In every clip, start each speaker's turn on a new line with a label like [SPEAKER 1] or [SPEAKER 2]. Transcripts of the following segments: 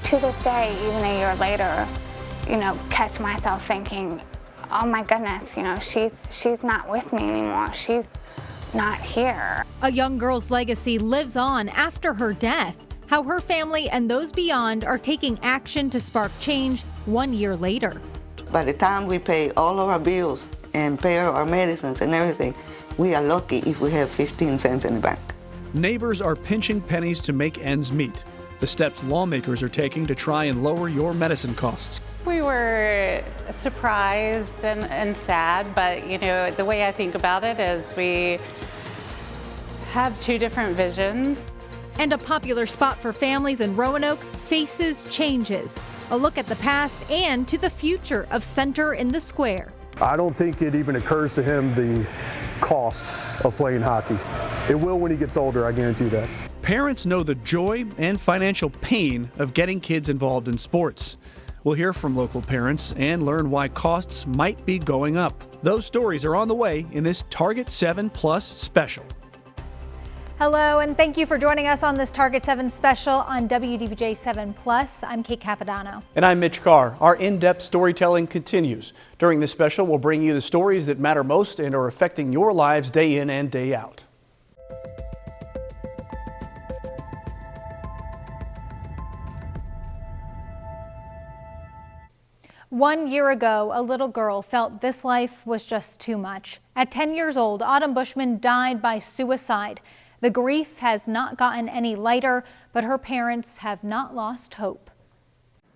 [SPEAKER 1] To this day, even a year later, catch myself thinking, oh my goodness, she's not with me anymore. She's not here.
[SPEAKER 2] A young girl's legacy lives on after her death. How her family and those beyond are taking action to spark change 1 year later.
[SPEAKER 3] By the time we pay all of our bills and pay our medicines and everything, we are lucky if we have 15 cents in the bank.
[SPEAKER 4] Neighbors are pinching pennies to make ends meet. The steps lawmakers are taking to try and lower your medicine costs.
[SPEAKER 5] We were surprised and sad, but the way I think about it is we have two different visions.
[SPEAKER 2] And a popular spot for families in Roanoke faces changes. A look at the past and to the future of Center in the Square.
[SPEAKER 6] I don't think it even occurs to him the cost of playing hockey. It will when he gets older, I guarantee that.
[SPEAKER 4] Parents know the joy and financial pain of getting kids involved in sports. We'll hear from local parents and learn why costs might be going up. Those stories are on the way in this Target 7 Plus special.
[SPEAKER 7] Hello, and thank you for joining us on this Target 7 special on WDBJ 7 Plus. I'm Kate Capodanno.
[SPEAKER 8] And I'm Mitch Carr. Our in-depth storytelling continues. During this special, we'll bring you the stories that matter most and are affecting your lives day in and day out.
[SPEAKER 7] One year ago, a little girl felt this life was just too much. At 10 years old, Autumn Bushman died by suicide. The grief has not gotten any lighter, but her parents have not lost hope.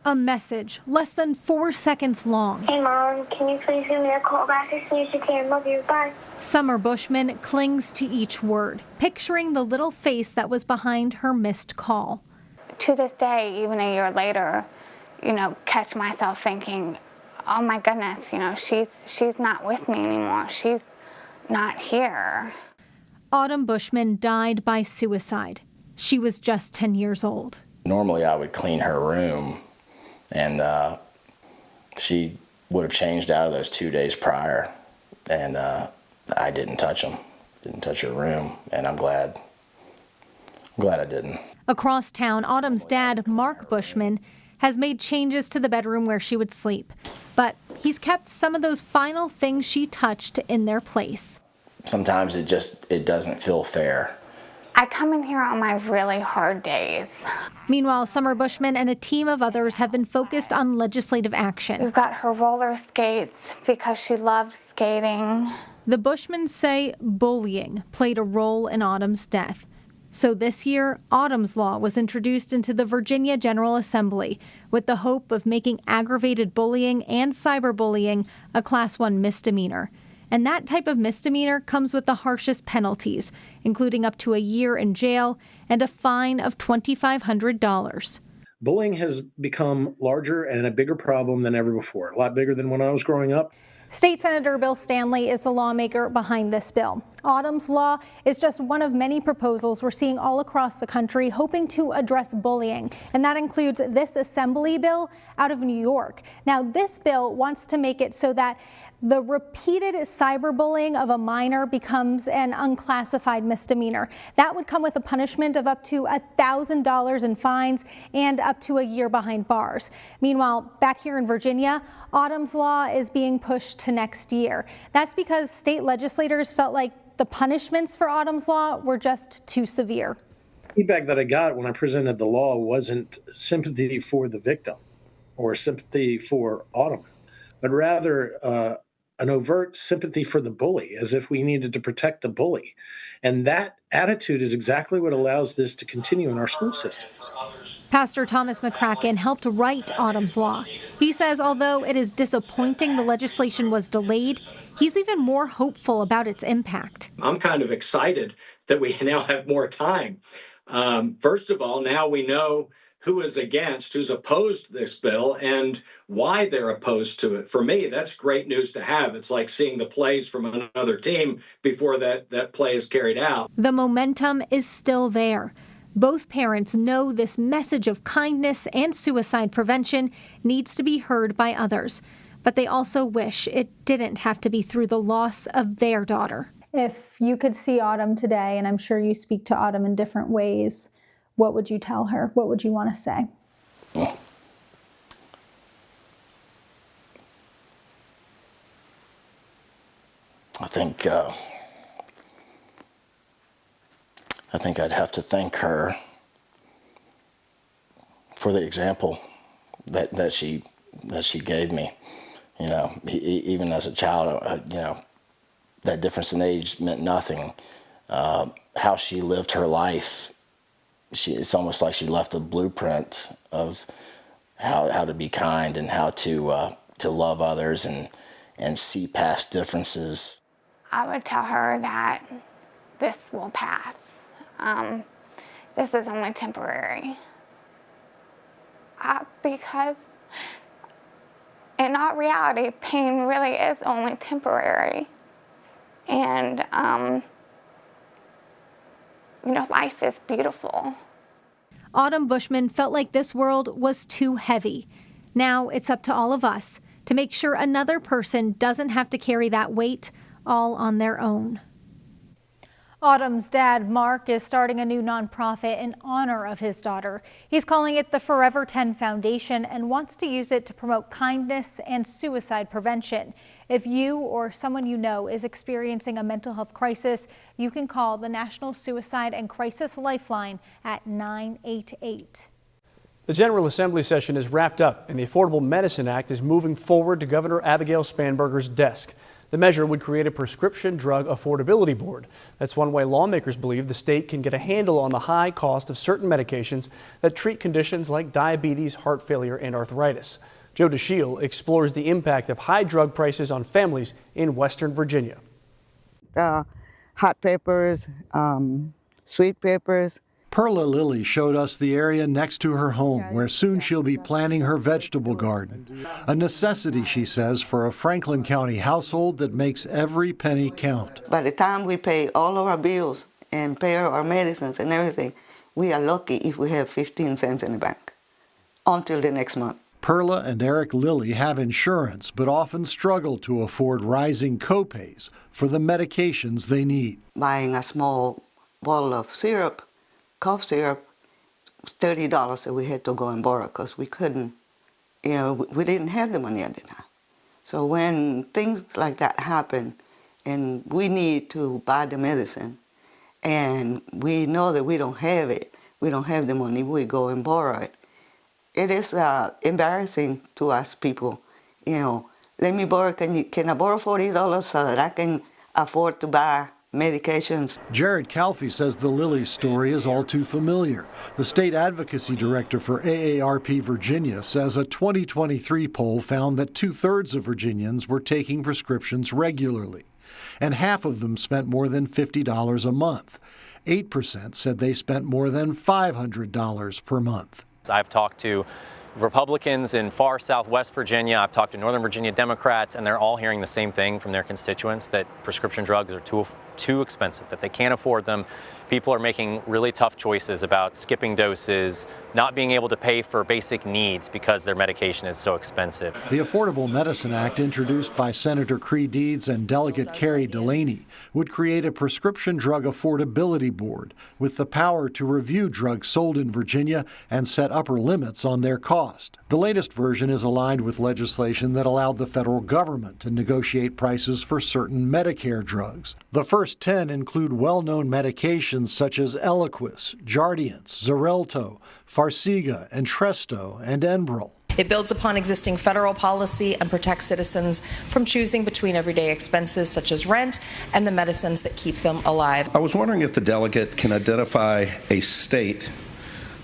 [SPEAKER 2] A message less than 4 seconds long.
[SPEAKER 9] Hey Mom, can you please give me a call back as soon as you can? Love you, bye.
[SPEAKER 2] Summer Bushman clings to each word, picturing the little face that was behind her missed call.
[SPEAKER 1] To this day, even a year later, catch myself thinking, oh my goodness, she's not with me anymore. She's not here.
[SPEAKER 2] Autumn Bushman died by suicide. She was just 10 years old.
[SPEAKER 10] Normally I would clean her room, and she would have changed out of those 2 days prior, and I didn't touch them, didn't touch her room, and I'm glad I didn't.
[SPEAKER 2] Across town, Autumn's dad, Mark Bushman, has made changes to the bedroom where she would sleep, but he's kept some of those final things she touched in their place.
[SPEAKER 10] Sometimes it doesn't feel fair.
[SPEAKER 1] I come in here on my really hard days.
[SPEAKER 2] Meanwhile, Summer Bushman and a team of others have been focused on legislative action.
[SPEAKER 1] We've got her roller skates because she loved skating.
[SPEAKER 2] The Bushmans say bullying played a role in Autumn's death. So this year, Autumn's Law was introduced into the Virginia General Assembly with the hope of making aggravated bullying and cyberbullying a Class 1 misdemeanor. And that type of misdemeanor comes with the harshest penalties, including up to a year in jail and a fine of $2,500.
[SPEAKER 11] Bullying has become larger and a bigger problem than ever before, a lot bigger than when I was growing up.
[SPEAKER 7] State Senator Bill Stanley is the lawmaker behind this bill. Autumn's Law is just one of many proposals we're seeing all across the country hoping to address bullying, and that includes this assembly bill out of New York. Now, this bill wants to make it so that the repeated cyberbullying of a minor becomes an unclassified misdemeanor. That would come with a punishment of up to $1,000 in fines and up to a year behind bars. Meanwhile, back here in Virginia, Autumn's Law is being pushed to next year. That's because state legislators felt like the punishments for Autumn's Law were just too severe.
[SPEAKER 11] Feedback that I got when I presented the law wasn't sympathy for the victim or sympathy for Autumn, but rather an overt sympathy for the bully, as if we needed to protect the bully. And that attitude is exactly what allows this to continue in our school systems.
[SPEAKER 2] Pastor Thomas McCracken helped write Autumn's Law. He says although it is disappointing the legislation was delayed, he's even more hopeful about its impact.
[SPEAKER 12] I'm kind of excited that we now have more time. First of all, now we know who is against, who's opposed this bill, and why they're opposed to it. For me, that's great news to have. It's like seeing the plays from another team before that play is carried out.
[SPEAKER 2] The momentum is still there. Both parents know this message of kindness and suicide prevention needs to be heard by others, but they also wish it didn't have to be through the loss of their daughter.
[SPEAKER 7] If you could see Autumn today, and I'm sure you speak to Autumn in different ways, what would you tell her? What would you want to say?
[SPEAKER 10] think I'd have to thank her for the example that she gave me. You know, even as a child, you know, that difference in age meant nothing. How she lived her life, it's almost like she left a blueprint of how to be kind and how to love others and see past differences.
[SPEAKER 1] I would tell her that this will pass. This is only temporary. Because in all reality, pain really is only temporary. And, you know, life is beautiful.
[SPEAKER 2] Autumn Bushman felt like this world was too heavy. Now it's up to all of us to make sure another person doesn't have to carry that weight all on their own.
[SPEAKER 7] Autumn's dad, Mark, is starting a new nonprofit in honor of his daughter. He's calling it the Forever 10 Foundation and wants to use it to promote kindness and suicide prevention. If you or someone you know is experiencing a mental health crisis, you can call the National Suicide and Crisis Lifeline at 988.
[SPEAKER 8] The General Assembly session is wrapped up and the Affordable Medicine Act is moving forward to Governor Abigail Spanberger's desk. The measure would create a prescription drug affordability board. That's one way lawmakers believe the state can get a handle on the high cost of certain medications that treat conditions like diabetes, heart failure, and arthritis. Joe DeShiel explores the impact of high drug prices on families in Western Virginia.
[SPEAKER 3] Hot peppers, sweet peppers.
[SPEAKER 13] Perla Lilly showed us the area next to her home, where soon she'll be planting her vegetable garden. A necessity, she says, for a Franklin County household that makes every penny count.
[SPEAKER 3] By the time we pay all of our bills and pay our medicines and everything, we are lucky if we have 15 cents in the bank until the next month.
[SPEAKER 13] Perla and Eric Lilly have insurance, but often struggle to afford rising copays for the medications they need.
[SPEAKER 3] Buying a small bottle of syrup, cough syrup, was $30 that we had to go and borrow because we couldn't, you know, we didn't have the money at the time. So when things like that happen and we need to buy the medicine and we know that we don't have it, we don't have the money, we go and borrow it. It is embarrassing to us people, you know, let me borrow, can I borrow $40 so that I can afford to buy medications?
[SPEAKER 13] Jared Calfee says the Lilly story is all too familiar. The state advocacy director for AARP Virginia says a 2023 poll found that 2/3 of Virginians were taking prescriptions regularly, and half of them spent more than $50 a month. 8% said they spent more than $500 per month.
[SPEAKER 14] I've talked to Republicans in far southwest Virginia, I've talked to Northern Virginia Democrats, and they're all hearing the same thing from their constituents, that prescription drugs are too expensive, that they can't afford them. People are making really tough choices about skipping doses, not being able to pay for basic needs because their medication is so expensive.
[SPEAKER 13] The Affordable Medicine Act, introduced by Senator Cree Deeds and Delegate Carrie Delaney, would create a prescription drug affordability board with the power to review drugs sold in Virginia and set upper limits on their cost. The latest version is aligned with legislation that allowed the federal government to negotiate prices for certain Medicare drugs. The first 10 include well-known medications such as Eliquis, Jardiance, Xarelto, Farxiga, Entresto, and Enbrel.
[SPEAKER 15] It builds upon existing federal policy and protects citizens from choosing between everyday expenses such as rent and the medicines that keep them alive.
[SPEAKER 16] I was wondering if the delegate can identify a state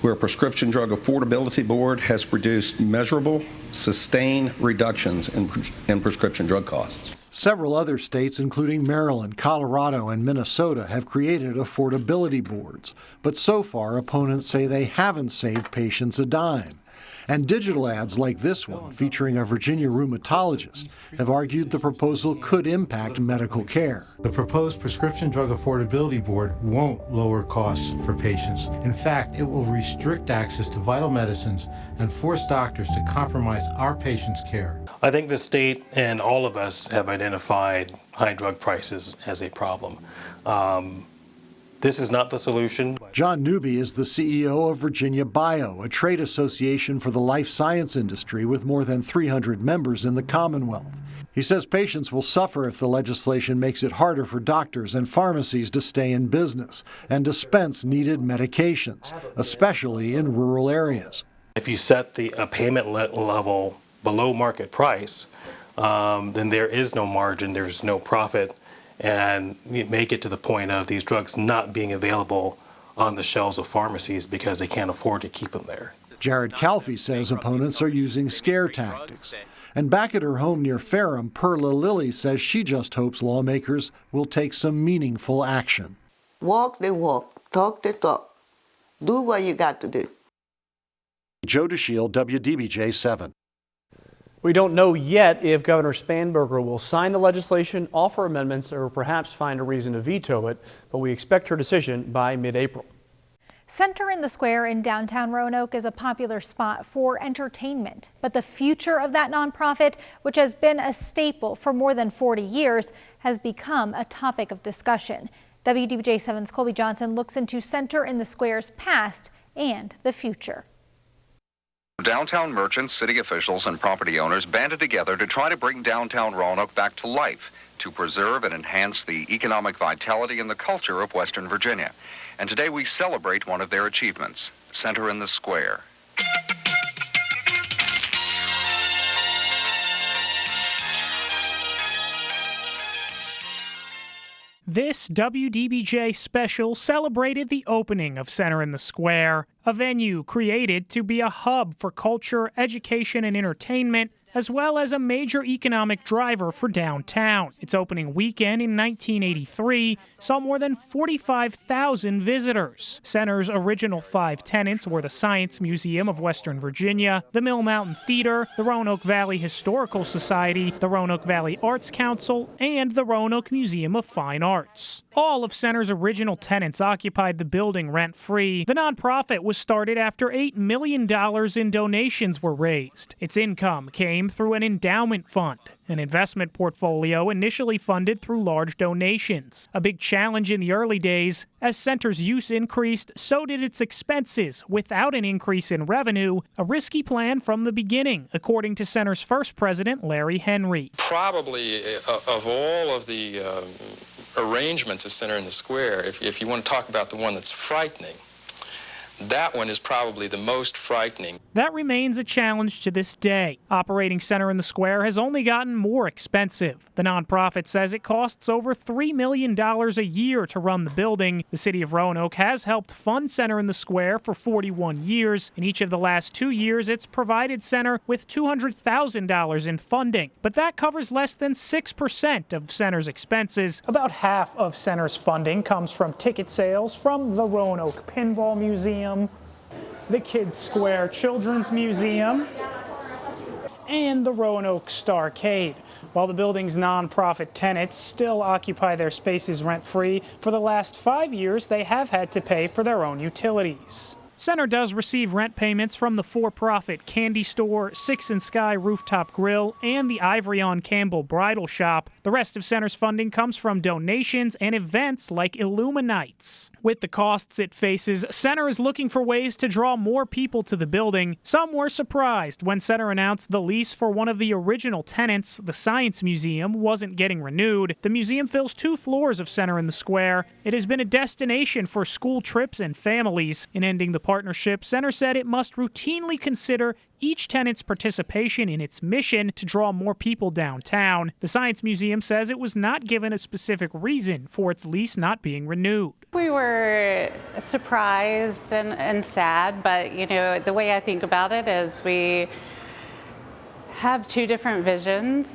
[SPEAKER 16] where a prescription drug affordability board has produced measurable, sustained reductions in prescription drug costs.
[SPEAKER 13] Several other states, including Maryland, Colorado, and Minnesota, have created affordability boards, but so far opponents say they haven't saved patients a dime. And digital ads like this one, featuring a Virginia rheumatologist, have argued the proposal could impact medical care.
[SPEAKER 17] The proposed Prescription Drug Affordability Board won't lower costs for patients. In fact, it will restrict access to vital medicines and force doctors to compromise our patients' care.
[SPEAKER 18] I think the state and all of us have identified high drug prices as a problem. This is not the solution.
[SPEAKER 13] John Newby is the CEO of Virginia Bio, a trade association for the life science industry with more than 300 members in the Commonwealth. He says patients will suffer if the legislation makes it harder for doctors and pharmacies to stay in business and dispense needed medications, especially in rural areas.
[SPEAKER 18] If you set a payment level below market price, then there is no margin, there's no profit, and you may get to the point of these drugs not being available on the shelves of pharmacies because they can't afford to keep them there.
[SPEAKER 13] Jared Calfee says opponents are using scare tactics. And back at her home near Ferrum, Perla Lilly says she just hopes lawmakers will take some meaningful action.
[SPEAKER 3] Walk the walk, talk the talk. Do what you got to do.
[SPEAKER 13] Joe DeShiel, WDBJ 7.
[SPEAKER 8] We don't know yet if Governor Spanberger will sign the legislation, offer amendments, or perhaps find a reason to veto it, but we expect her decision by mid-April.
[SPEAKER 7] Center in the Square in downtown Roanoke is a popular spot for entertainment, but the future of that nonprofit, which has been a staple for more than 40 years, has become a topic of discussion. WDBJ 7's Colby Johnson looks into Center in the Square's past and the future.
[SPEAKER 19] Downtown merchants, city officials, and property owners banded together to try to bring downtown Roanoke back to life, to preserve and enhance the economic vitality and the culture of Western Virginia. And today we celebrate one of their achievements, Center in the Square.
[SPEAKER 20] This WDBJ special celebrated the opening of Center in the Square, a venue created to be a hub for culture, education, and entertainment, as well as a major economic driver for downtown. Its opening weekend in 1983 saw more than 45,000 visitors. Center's original 5 tenants were the Science Museum of Western Virginia, the Mill Mountain Theater, the Roanoke Valley Historical Society, the Roanoke Valley Arts Council, and the Roanoke Museum of Fine Arts. All of Center's original tenants occupied the building rent-free. The nonprofit was started after $8 million in donations were raised. Its income came through an endowment fund, an investment portfolio initially funded through large donations. A big challenge in the early days, as Center's use increased, so did its expenses. Without an increase in revenue, a risky plan from the beginning, according to Center's first president, Larry Henry.
[SPEAKER 21] Probably of all of the arrangements of Center in the Square, if you want to talk about the one that's frightening, that one is probably the most frightening.
[SPEAKER 20] That remains a challenge to this day. Operating Center in the Square has only gotten more expensive. The nonprofit says it costs over $3 million a year to run the building. The city of Roanoke has helped fund Center in the Square for 41 years. In each of the last 2 years, it's provided Center with $200,000 in funding. But that covers less than 6% of Center's expenses. About half of Center's funding comes from ticket sales from the Roanoke Pinball Museum, the Kids Square Children's Museum, and the Roanoke Starcade. While the building's nonprofit tenants still occupy their spaces rent-free, for the last 5 years they have had to pay for their own utilities. Center does receive rent payments from the for-profit Candy Store, Six and Sky Rooftop Grill, and the Ivory on Campbell Bridal Shop. The rest of Center's funding comes from donations and events like Illuminates. With the costs it faces, Center is looking for ways to draw more people to the building. Some were surprised when Center announced the lease for one of the original tenants, the Science Museum, wasn't getting renewed. The museum fills 2 floors of Center in the Square. It has been a destination for school trips and families. In ending the partnership, Center said it must routinely consider each tenant's participation in its mission to draw more people downtown. The Science Museum says it was not given a specific reason for its lease not being renewed.
[SPEAKER 5] We were surprised and sad, but the way I think about it is we have 2 different visions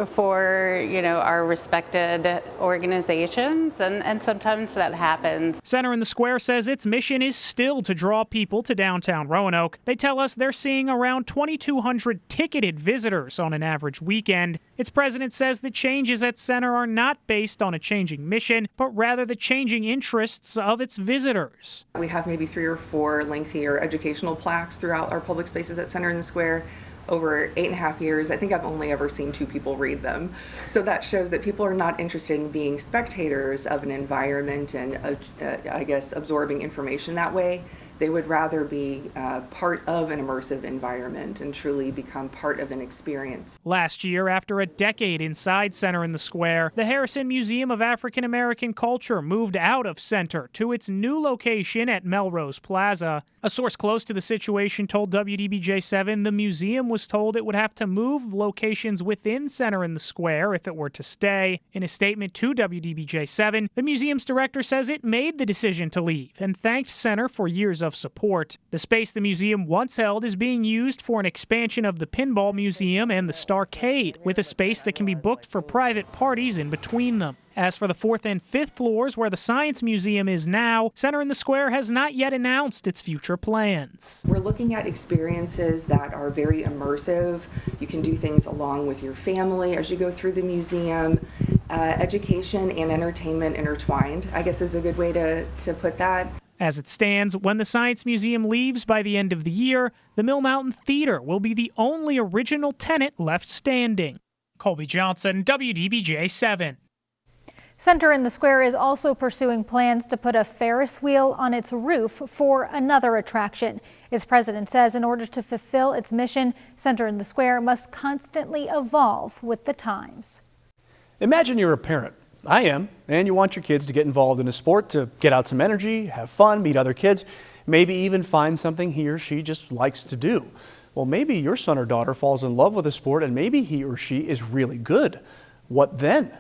[SPEAKER 5] for our respected organizations, and sometimes that happens.
[SPEAKER 20] Center in the Square says its mission is still to draw people to downtown Roanoke. They tell us they're seeing around 2,200 ticketed visitors on an average weekend. Its president says the changes at Center are not based on a changing mission, but rather the changing interests of its visitors.
[SPEAKER 22] We have maybe 3 or 4 lengthier educational plaques throughout our public spaces at Center in the Square. Over 8.5 years, I think I've only ever seen 2 people read them. So that shows that people are not interested in being spectators of an environment and, I guess, absorbing information that way. They would rather be part of an immersive environment and truly become part of an experience.
[SPEAKER 20] Last year, after a decade inside Center in the Square, the Harrison Museum of African American Culture moved out of Center to its new location at Melrose Plaza. A source close to the situation told WDBJ7 the museum was told it would have to move locations within Center in the Square if it were to stay. In a statement to WDBJ7, the museum's director says it made the decision to leave and thanked Center for years of support. The space the museum once held is being used for an expansion of the Pinball Museum and the Starcade, with a space that can be booked for private parties in between them. As for the 4th and 5th floors where the Science Museum is now, Center in the Square has not yet announced its future plans.
[SPEAKER 22] We're looking at experiences that are very immersive. You can do things along with your family as you go through the museum. Education and entertainment intertwined, I guess is a good way to put that.
[SPEAKER 20] As it stands, when the Science Museum leaves by the end of the year, the Mill Mountain Theater will be the only original tenant left standing. Colby Johnson, WDBJ7.
[SPEAKER 7] Center in the Square is also pursuing plans to put a Ferris wheel on its roof for another attraction. Its president says in order to fulfill its mission, Center in the Square must constantly evolve with the times.
[SPEAKER 8] Imagine you're a parent. I am, and you want your kids to get involved in a sport to get out some energy, have fun, meet other kids, maybe even find something he or she just likes to do. Well, maybe your son or daughter falls in love with a sport and maybe he or she is really good. What then?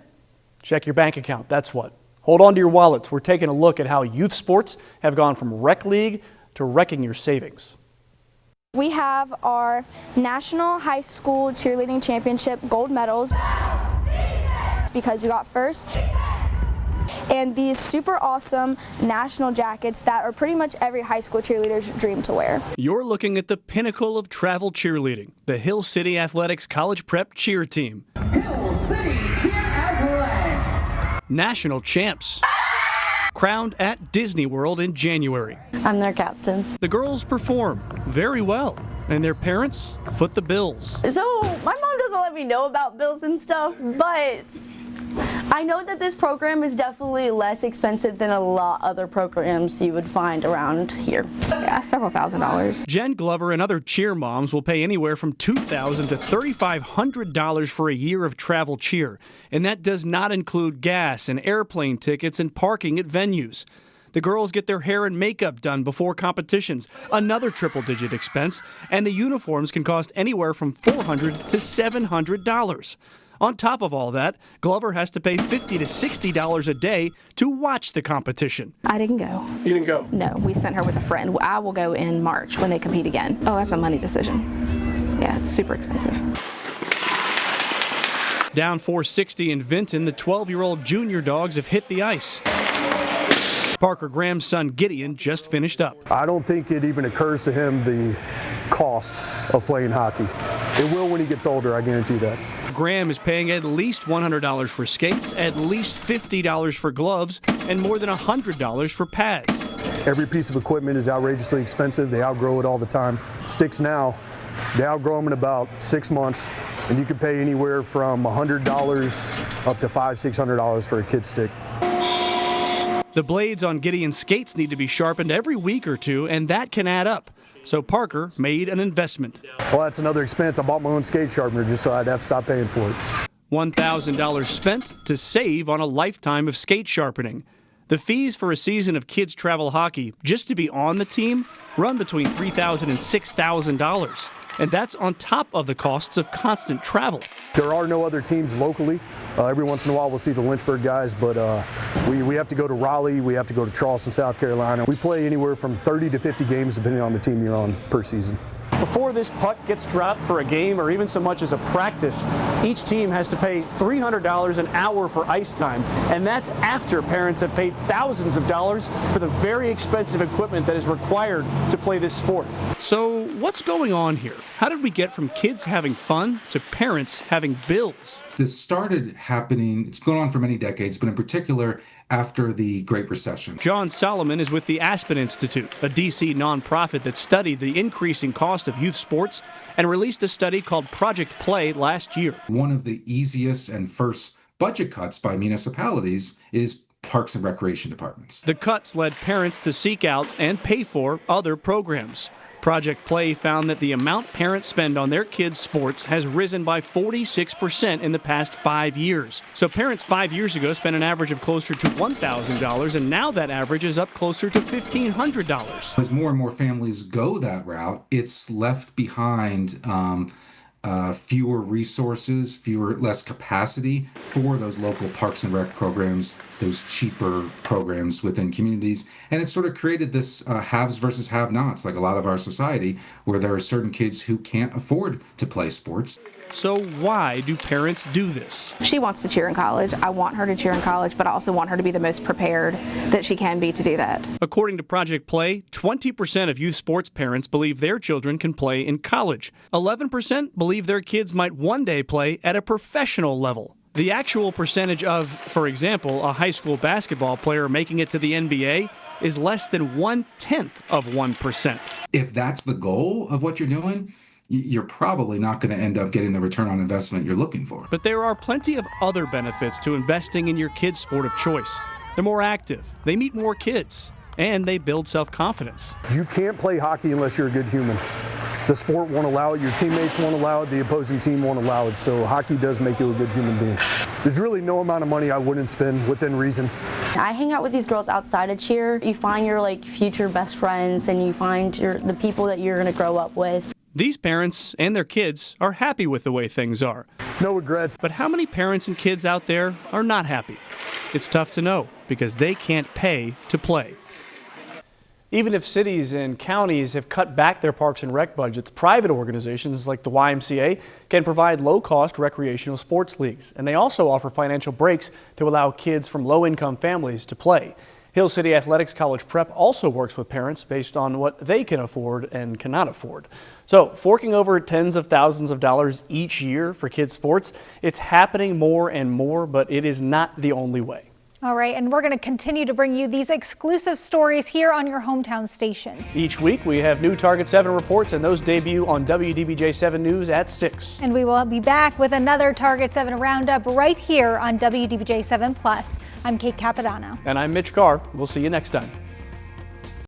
[SPEAKER 8] Check your bank account, that's what. Hold on to your wallets. We're taking a look at how youth sports have gone from rec league to wrecking your savings.
[SPEAKER 4] We have our National High School Cheerleading Championship gold medals because we got first, and these super awesome national jackets that are pretty much every high school cheerleader's dream to wear.
[SPEAKER 8] You're looking at the pinnacle of travel cheerleading, the Hill City Athletics College Prep Cheer Team.
[SPEAKER 6] Hill City Cheer Athletics.
[SPEAKER 8] National champs. Crowned at Disney World in January.
[SPEAKER 4] I'm their captain.
[SPEAKER 8] The girls perform very well, and their parents foot the bills.
[SPEAKER 23] So my mom doesn't let me know about bills and stuff, but I know that this program is definitely less expensive than a lot other programs you would find around here.
[SPEAKER 24] Yeah, several $1,000s.
[SPEAKER 8] Jen Glover and other cheer moms will pay anywhere from $2,000 to $3,500 for a year of travel cheer, and that does not include gas and airplane tickets and parking at venues. The girls get their hair and makeup done before competitions, another triple-digit expense, and the uniforms can cost anywhere from $400 to $700. On top of all that, Glover has to pay $50 to $60 a day to watch the competition.
[SPEAKER 24] I didn't go.
[SPEAKER 8] You didn't go?
[SPEAKER 24] No, we sent her with a friend. I will go in March when they compete again. Oh, that's a money decision. Yeah, it's super expensive.
[SPEAKER 8] Down 460 in Vinton, the 12-year-old junior dogs have hit the ice. Parker Graham's son Gideon just finished up.
[SPEAKER 25] I don't think it even occurs to him the cost of playing hockey. It will when he gets older, I guarantee that.
[SPEAKER 8] Graham is paying at least $100 for skates, at least $50 for gloves, and more than $100 for pads.
[SPEAKER 25] Every piece of equipment is outrageously expensive. They outgrow it all the time. Sticks now, they outgrow them in about 6 months, and you can pay anywhere from $100 up to $500, $600 for a kid stick.
[SPEAKER 8] The blades on Gideon's skates need to be sharpened every week or two, and that can add up. So Parker made an investment.
[SPEAKER 25] Well, that's another expense. I bought my own skate sharpener just so I'd have to stop paying for it.
[SPEAKER 8] $1,000 spent to save on a lifetime of skate sharpening. The fees for a season of kids travel hockey, just to be on the team, run between $3,000 and $6,000. And that's on top of the costs of constant travel.
[SPEAKER 25] There are no other teams locally. Every once in a while we'll see the Lynchburg guys, but we have to go to Raleigh, we have to go to Charleston, South Carolina. We play anywhere from 30 to 50 games depending on the team you're on per season.
[SPEAKER 8] Before this puck gets dropped for a game or even so much as a practice, each team has to pay $300 an hour for ice time. And that's after parents have paid thousands of dollars for the very expensive equipment that is required to play this sport. So what's going on here? How did we get from kids having fun to parents having bills?
[SPEAKER 26] This started happening, it's gone on for many decades, but in particular after the Great Recession.
[SPEAKER 8] John Solomon is with the Aspen Institute, a D.C. nonprofit that studied the increasing cost of youth sports and released a study called Project Play last year.
[SPEAKER 26] One of the easiest and first budget cuts by municipalities is parks and recreation departments.
[SPEAKER 8] The cuts led parents to seek out and pay for other programs. Project Play found that the amount parents spend on their kids' sports has risen by 46% in the past 5 years. So parents 5 years ago spent an average of closer to $1,000, and now that average is up closer to $1,500.
[SPEAKER 26] As more and more families go that route, it's left behind fewer resources, less capacity for those local parks and rec programs, those cheaper programs within communities. And it's sort of created this haves versus have-nots, like a lot of our society, where there are certain kids who can't afford to play sports.
[SPEAKER 8] So why do parents do this?
[SPEAKER 24] She wants to cheer in college. I want her to cheer in college, but I also want her to be the most prepared that she can be to do that.
[SPEAKER 8] According to Project Play, 20% of youth sports parents believe their children can play in college. 11% believe their kids might one day play at a professional level. The actual percentage of, for example, a high school basketball player making it to the NBA is less than 1/10 of 1%.
[SPEAKER 26] If that's the goal of what you're doing, you're probably not going to end up getting the return on investment you're looking for.
[SPEAKER 8] But there are plenty of other benefits to investing in your kids' sport of choice. They're more active, they meet more kids, and they build self-confidence.
[SPEAKER 25] You can't play hockey unless you're a good human. The sport won't allow it, your teammates won't allow it, the opposing team won't allow it, so hockey does make you a good human being. There's really no amount of money I wouldn't spend within reason.
[SPEAKER 23] I hang out with these girls outside of cheer. You find your future best friends, and you find the people that you're going to grow up with.
[SPEAKER 8] These parents and their kids are happy with the way things are.
[SPEAKER 25] No regrets.
[SPEAKER 8] But how many parents and kids out there are not happy? It's tough to know because they can't pay to play. Even if cities and counties have cut back their parks and rec budgets, private organizations like the YMCA can provide low-cost recreational sports leagues. And they also offer financial breaks to allow kids from low-income families to play. Hill City Athletics College Prep also works with parents based on what they can afford and cannot afford. So forking over tens of thousands of dollars each year for kids' sports, it's happening more and more, but it is not the only way.
[SPEAKER 7] All right, and we're going to continue to bring you these exclusive stories here on your hometown station.
[SPEAKER 8] Each week we have new Target 7 reports, and those debut on WDBJ 7 News at 6.
[SPEAKER 7] And we will be back with another Target 7 Roundup right here on WDBJ 7 Plus. I'm Kate Capodanno.
[SPEAKER 8] And I'm Mitch Carr. We'll see you next time.